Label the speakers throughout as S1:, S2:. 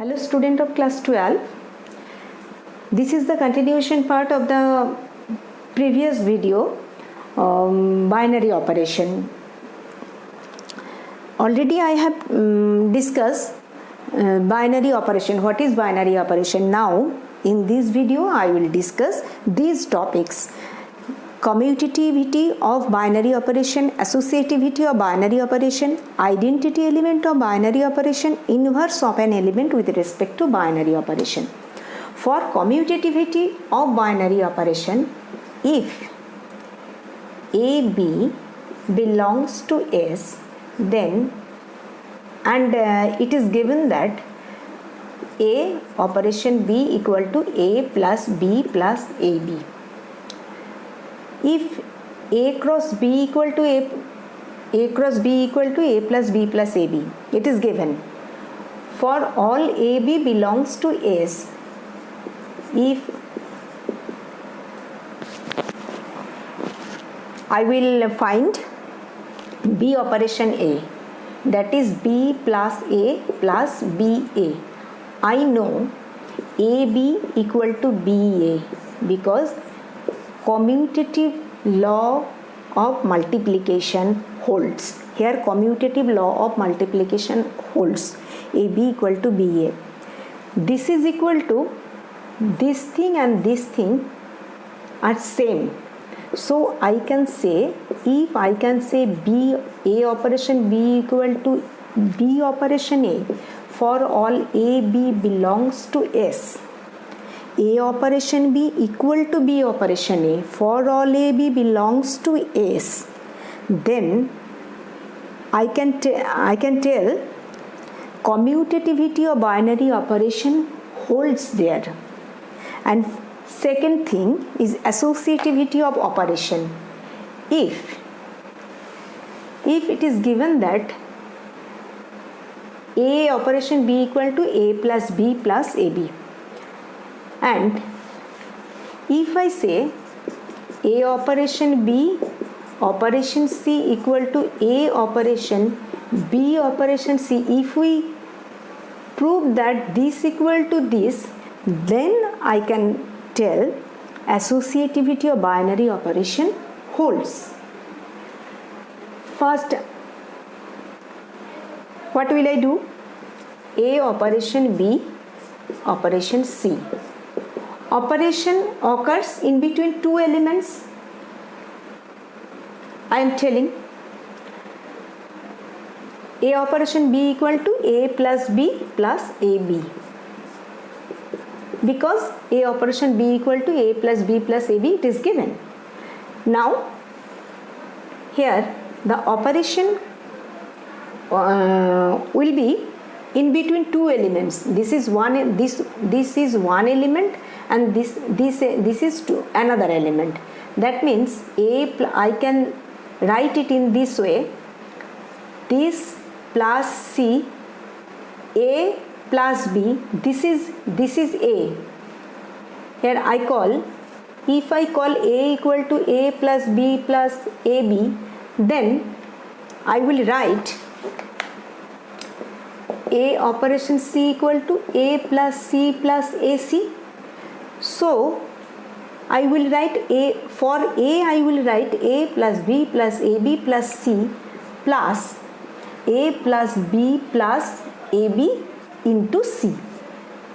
S1: Hello student of class 12. This is the continuation part of the previous video, binary operation. Already I have discussed binary operation. What is binary operation? Now in this video I will discuss these topics: commutativity of binary operation, associativity of binary operation, identity element of binary operation, inverse of an element with respect to binary operation. For commutativity of binary operation, if AB belongs to S, then it is given that A operation B equal to A plus B plus AB. If A cross B equal to A cross B equal to A plus B plus AB, it is given. For all AB belongs to S, if I will find B operation A, that is B plus A plus BA, I know AB equal to BA because commutative law of multiplication holds. Here commutative law of multiplication holds. AB equal to BA. This is equal to this thing and this thing are same. So I can say, if I can say B, A operation B equal to B operation A, for all AB belongs to S, A operation B equal to B operation A, for all AB belongs to S, then I can tell commutativity of binary operation holds there. And second thing is associativity of operation. If it is given that A operation B equal to A plus B plus AB, and if I say A operation B operation C equal to A operation B operation C, if we prove that this equal to this, then I can tell associativity of binary operation holds. First, what will I do? A operation B operation C. Operation occurs in between two elements. I am telling A operation B equal to A plus B plus AB, because A operation B equal to A plus B plus AB, it is given. Now here the operation will be in between two elements. This is one element, and this is another element. That means I can write it in this way: this plus C, A plus B, this is A. Here I call, if I call A equal to A plus B plus AB, then I will write A operation C equal to A plus C plus AC. So I will write for A I will write A plus B plus AB plus C plus A plus B plus AB into C.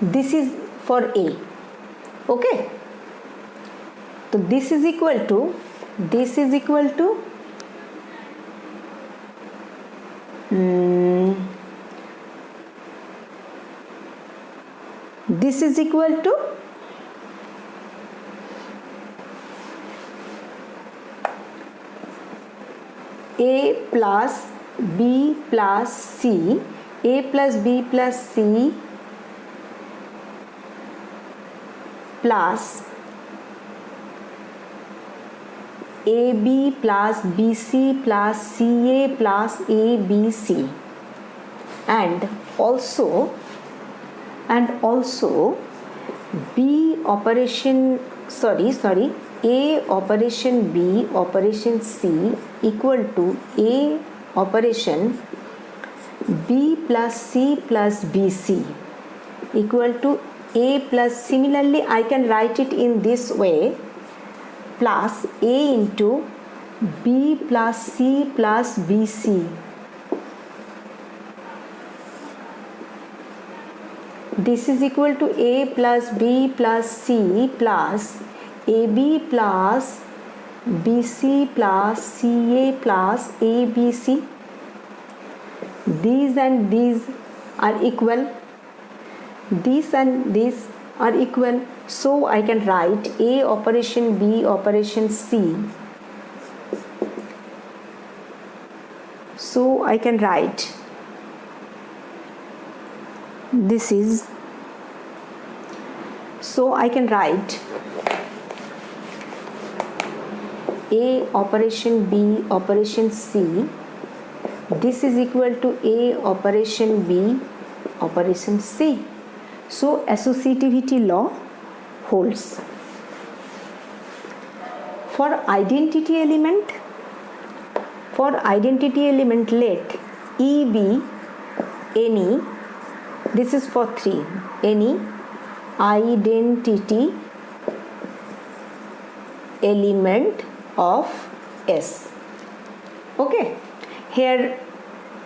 S1: This is for A. Okay. So this is equal to this is equal to A plus B plus C, A plus B plus C plus AB plus BC plus CA plus ABC, and also B operation A operation B operation C equal to A operation B plus C plus BC equal to A plus, similarly I can write it in this way, plus A into B plus C plus BC. This is equal to A plus B plus C plus AB plus BC plus CA plus ABC. These and these are equal. These and these are equal. So I can write A operation B operation C. So I can write this is, so I can write A operation B operation C. This is equal to A operation B operation C. So associativity law holds. For identity element, let E be any, this is for 3, any identity element of S. Okay, here,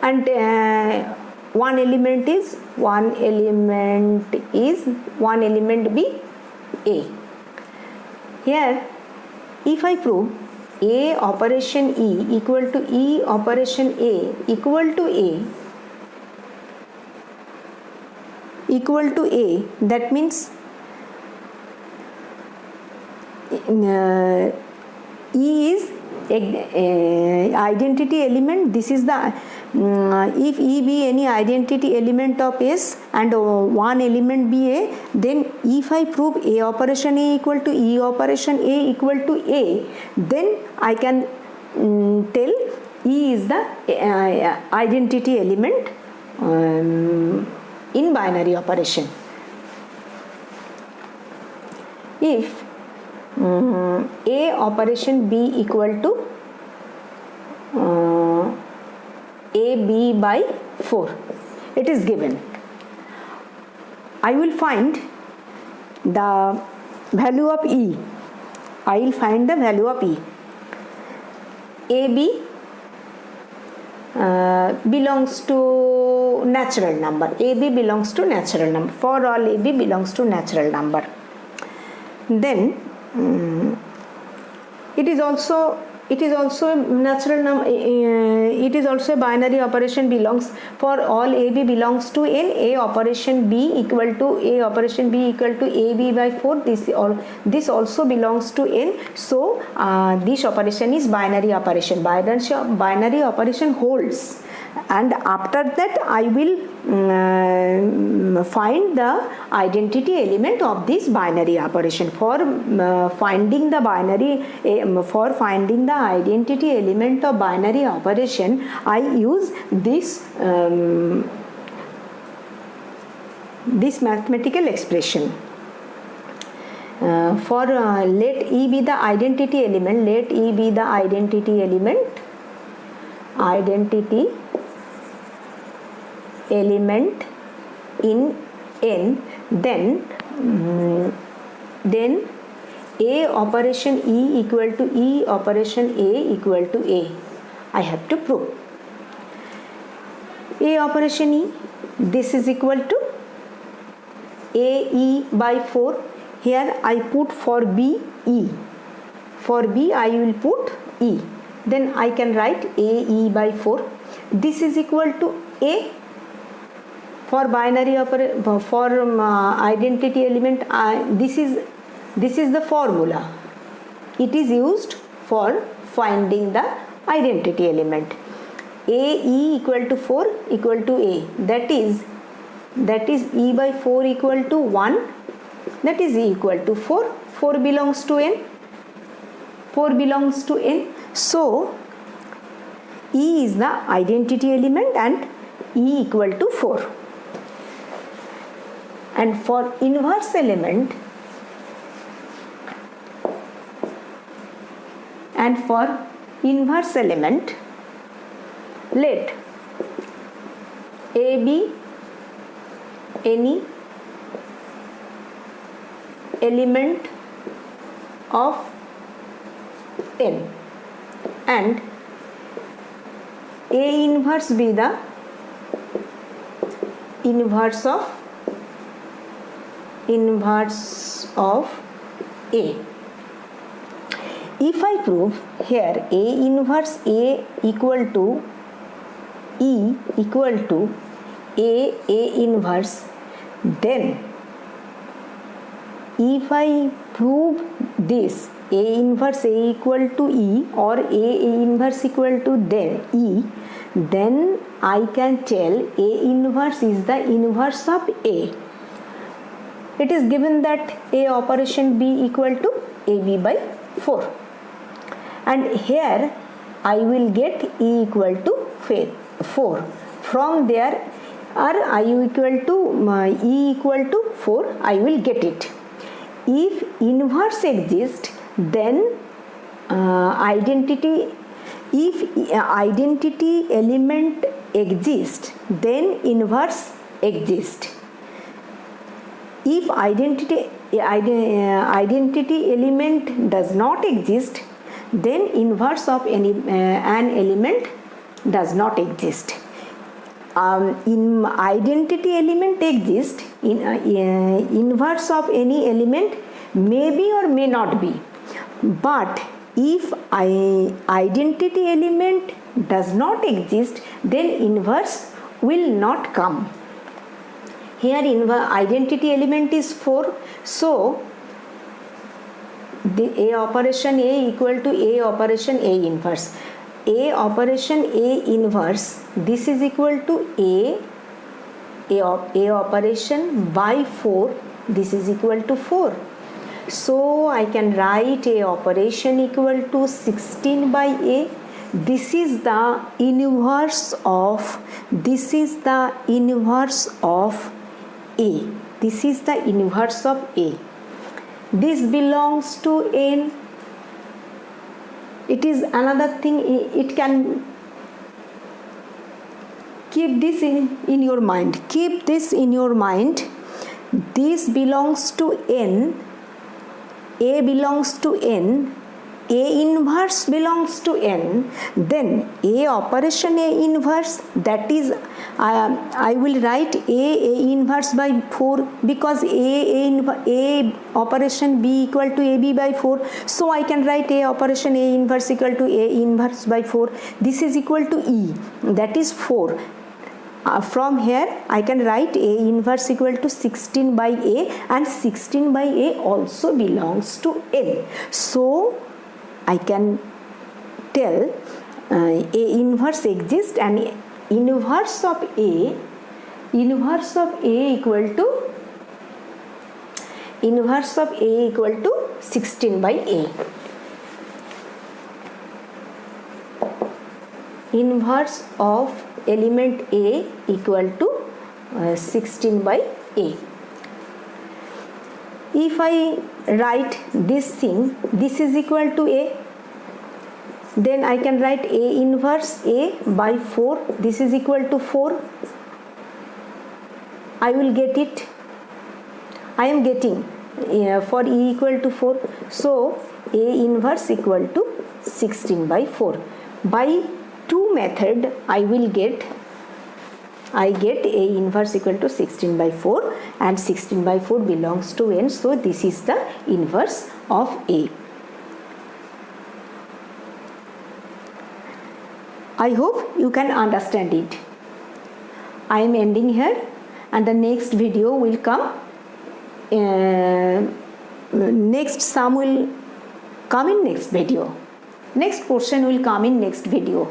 S1: and one element be A. Here if I prove A operation E equal to E operation A equal to A, that means E is identity element. This is the if E be any identity element of S and one element be A, then if I prove A operation A equal to E operation A equal to A, then I can tell E is the identity element in binary operation. If A operation B equal to AB by 4, it is given, I will find the value of E. I will find the value of E. AB belongs to natural number. AB belongs to natural number. For all AB belongs to natural number. Then it is also a natural number. It is also a binary operation belongs for all AB belongs to N. A operation B equal to AB by 4. This also belongs to N. So this operation is binary operation. Binary operation holds. And after that I will find the identity element of this binary operation. For finding the identity element of binary operation, I use this mathematical expression. For let E be the identity element, element in N, then A operation E equal to E operation A equal to A. I have to prove A operation E, this is equal to AE by 4. Here I put for B E. For B I will put E. Then I can write AE by 4. This is equal to A. For binary identity element, this is the formula. It is used for finding the identity element. AE equal to 4 equal to A. That is E by 4 equal to 1. That is E equal to 4. 4 belongs to N. So E is the identity element and E equal to 4. And for inverse element, let A be any element of n and A inverse be the inverse of A. If I prove here A inverse A equal to E equal to A inverse, then if I prove this A inverse A equal to E or A inverse equal to E, then I can tell A inverse is the inverse of A. It is given that A operation B equal to AB by 4, and here I will get E equal to 4. From there I equal to E equal to 4, I will get it. If inverse exists, then identity element exists, then inverse exists. If identity element does not exist, then inverse of an element does not exist. In identity element exist, inverse of any element may be or may not be. But if identity element does not exist, then inverse will not come. Here identity element is 4, so the A operation A equal to A operation A inverse. A operation A inverse, this is equal to A operation by 4, this is equal to 4. So I can write A operation equal to 16 by A. This is the inverse of A. This is the inverse of A. This belongs to N. It is another thing. It can keep this in your mind. Keep this in your mind. This belongs to N. A belongs to N. A inverse belongs to N. Then A operation A inverse, that is I will write A inverse by 4, because A operation B equal to AB by 4. So I can write A operation A inverse equal to A inverse by 4. This is equal to E, that is 4. From here I can write A inverse equal to 16 by A, and 16 by A also belongs to N. So I can tell A inverse exists, and inverse of A equal to 16 by A. Inverse of element A equal to 16 by A. If I write this thing, this is equal to A, then I can write A inverse A by 4, this is equal to 4. I will get it. I am getting for E equal to 4. So A inverse equal to 16 by 4. By two method I get A inverse equal to 16 by 4, and 16 by 4 belongs to N, so this is the inverse of A. I hope you can understand it. I am ending here, and the next video will come. Next sum will come in next video. Next portion will come in next video.